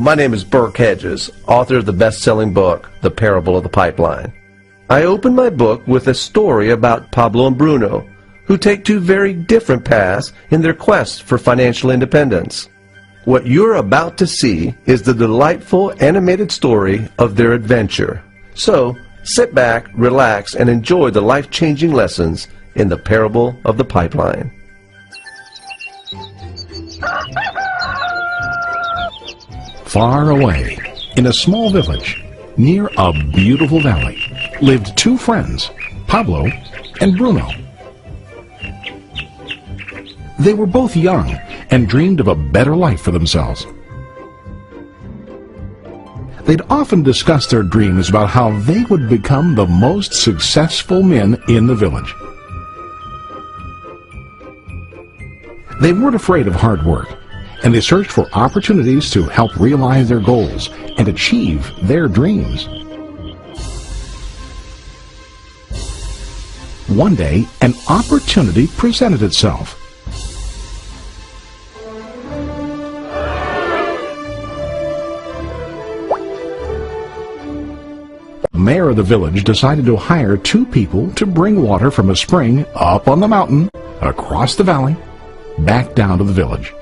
My name is Burke Hedges, author of the best-selling book, The Parable of the Pipeline. I open my book with a story about Pablo and Bruno, who take two very different paths in their quest for financial independence. What you're about to see is the delightful animated story of their adventure. So, sit back, relax, and enjoy the life-changing lessons in The Parable of the Pipeline. Far away, in a small village, near a beautiful valley, lived two friends, Pablo and Bruno. They were both young and dreamed of a better life for themselves. They'd often discussed their dreams about how they would become the most successful men in the village. They weren't afraid of hard work, and they searched for opportunities to help realize their goals and achieve their dreams. One day, an opportunity presented itself. The mayor of the village decided to hire two people to bring water from a spring up on the mountain, across the valley, back down to the village.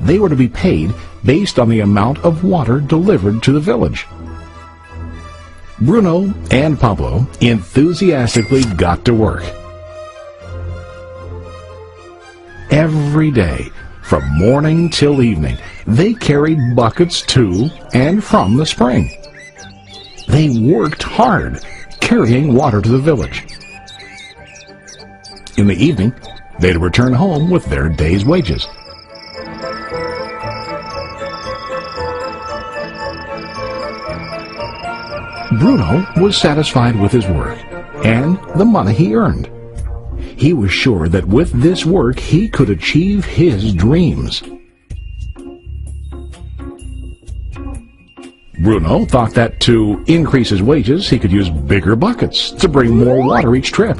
They were to be paid based on the amount of water delivered to the village. Bruno and Pablo enthusiastically got to work. Every day, from morning till evening, they carried buckets to and from the spring. They worked hard, carrying water to the village. In the evening, they'd return home with their day's wages. Bruno was satisfied with his work and the money he earned. He was sure that with this work he could achieve his dreams. Bruno thought that to increase his wages he could use bigger buckets to bring more water each trip.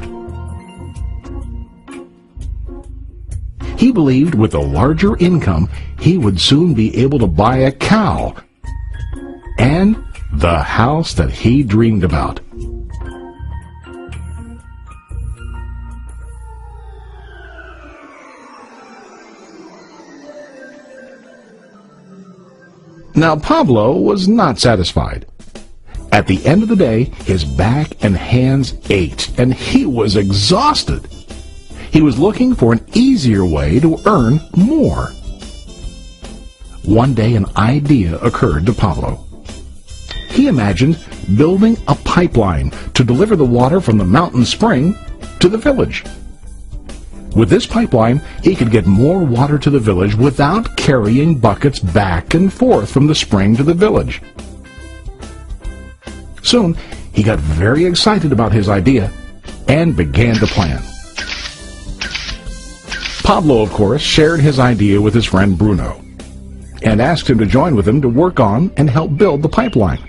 He believed with a larger income he would soon be able to buy a cow and the house that he dreamed about. Now Pablo was not satisfied. At the end of the day, his back and hands ached, and he was exhausted. He was looking for an easier way to earn more. One day an idea occurred to Pablo. He imagined building a pipeline to deliver the water from the mountain spring to the village. With this pipeline, he could get more water to the village without carrying buckets back and forth from the spring to the village. Soon, he got very excited about his idea and began to plan. Pablo, of course, shared his idea with his friend Bruno and asked him to join with him to work on and help build the pipeline.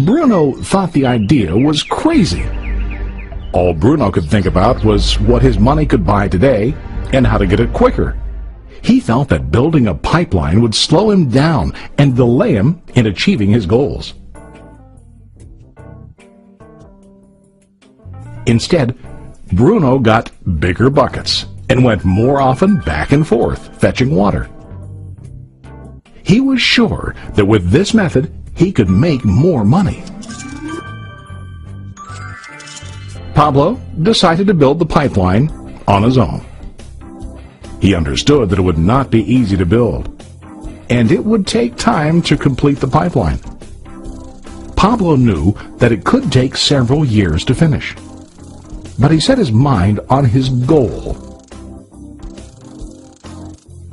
Bruno thought the idea was crazy. All Bruno could think about was what his money could buy today and how to get it quicker. He felt that building a pipeline would slow him down and delay him in achieving his goals. Instead, Bruno got bigger buckets and went more often back and forth, fetching water. He was sure that with this method, he could make more money. Pablo decided to build the pipeline on his own. He understood that it would not be easy to build, and it would take time to complete the pipeline. Pablo knew that it could take several years to finish, but he set his mind on his goal.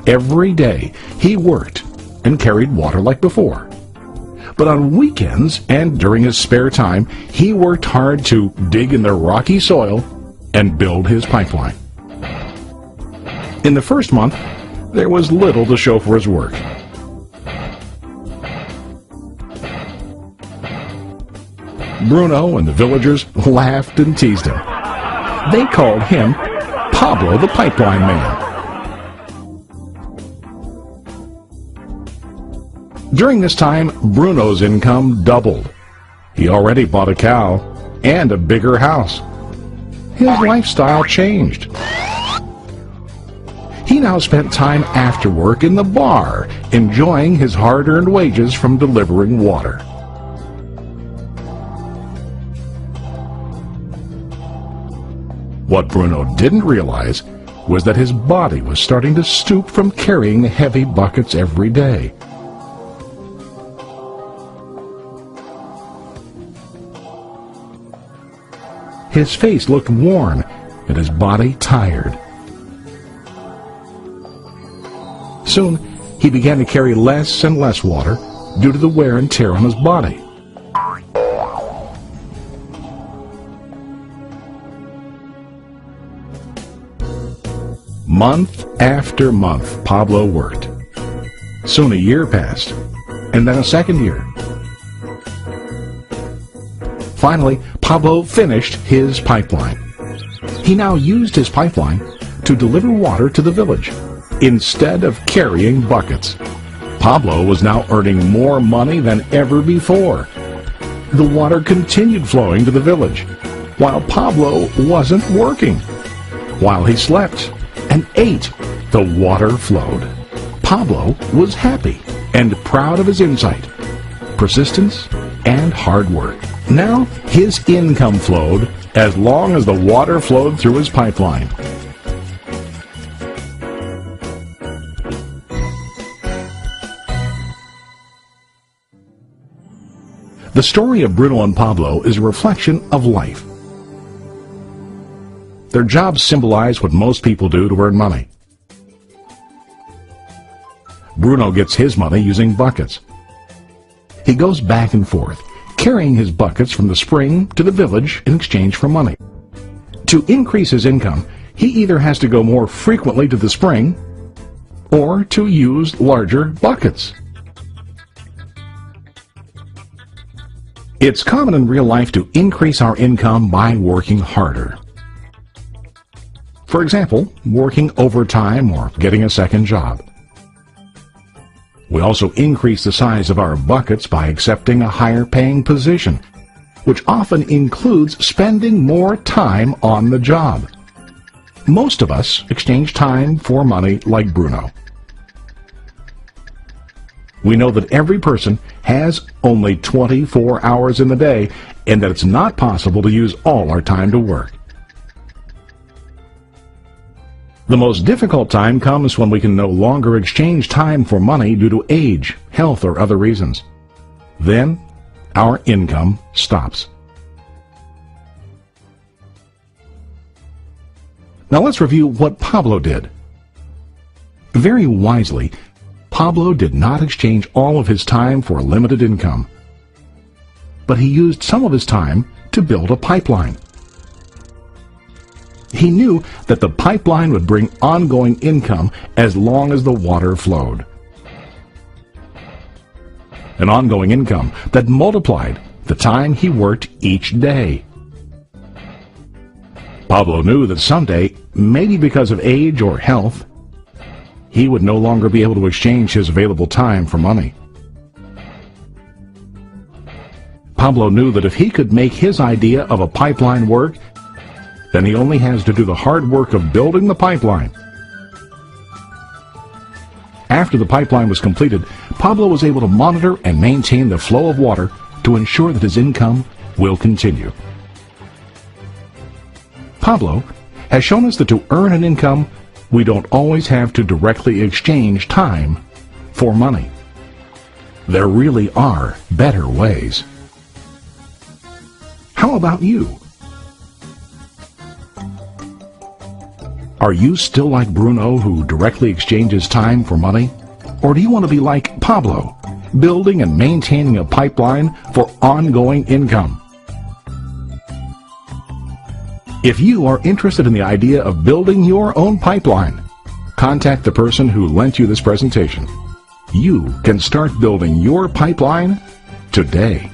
Every day he worked and carried water like before. But on weekends and during his spare time, he worked hard to dig in the rocky soil and build his pipeline. In the first month, there was little to show for his work. Bruno and the villagers laughed and teased him. They called him Pablo the Pipeline Man. During this time, Bruno's income doubled. He already bought a cow and a bigger house. His lifestyle changed. He now spent time after work in the bar, enjoying his hard-earned wages from delivering water. What Bruno didn't realize was that his body was starting to stoop from carrying heavy buckets every day. His face looked worn and his body tired. Soon, he began to carry less and less water due to the wear and tear on his body. Month after month, Pablo worked. Soon a year passed, and then a second year. Finally, Pablo finished his pipeline. He now used his pipeline to deliver water to the village instead of carrying buckets. Pablo was now earning more money than ever before. The water continued flowing to the village, while Pablo wasn't working. While he slept and ate, the water flowed. Pablo was happy and proud of his insight, persistence, and hard work. Now his income flowed as long as the water flowed through his pipeline. The story of Bruno and Pablo is a reflection of life. Their jobs symbolize what most people do to earn money. Bruno gets his money using buckets. He goes back and forth, carrying his buckets from the spring to the village in exchange for money. To increase his income, he either has to go more frequently to the spring or to use larger buckets. It's common in real life to increase our income by working harder. For example, working overtime or getting a second job. We also increase the size of our buckets by accepting a higher paying position, which often includes spending more time on the job. Most of us exchange time for money like Bruno. We know that every person has only 24 hours in the day and that it's not possible to use all our time to work. The most difficult time comes when we can no longer exchange time for money due to age, health, or other reasons. Then, our income stops. Now let's review what Pablo did. Very wisely, Pablo did not exchange all of his time for limited income, but he used some of his time to build a pipeline. He knew that the pipeline would bring ongoing income as long as the water flowed. An ongoing income that multiplied the time he worked each day. Pablo knew that someday, maybe because of age or health, he would no longer be able to exchange his available time for money. Pablo knew that if he could make his idea of a pipeline work, then he only has to do the hard work of building the pipeline. After the pipeline was completed, Pablo was able to monitor and maintain the flow of water to ensure that his income will continue. Pablo has shown us that to earn an income, we don't always have to directly exchange time for money. There really are better ways. How about you? Are you still like Bruno, who directly exchanges time for money? Or do you want to be like Pablo, building and maintaining a pipeline for ongoing income? If you are interested in the idea of building your own pipeline, contact the person who lent you this presentation. You can start building your pipeline today.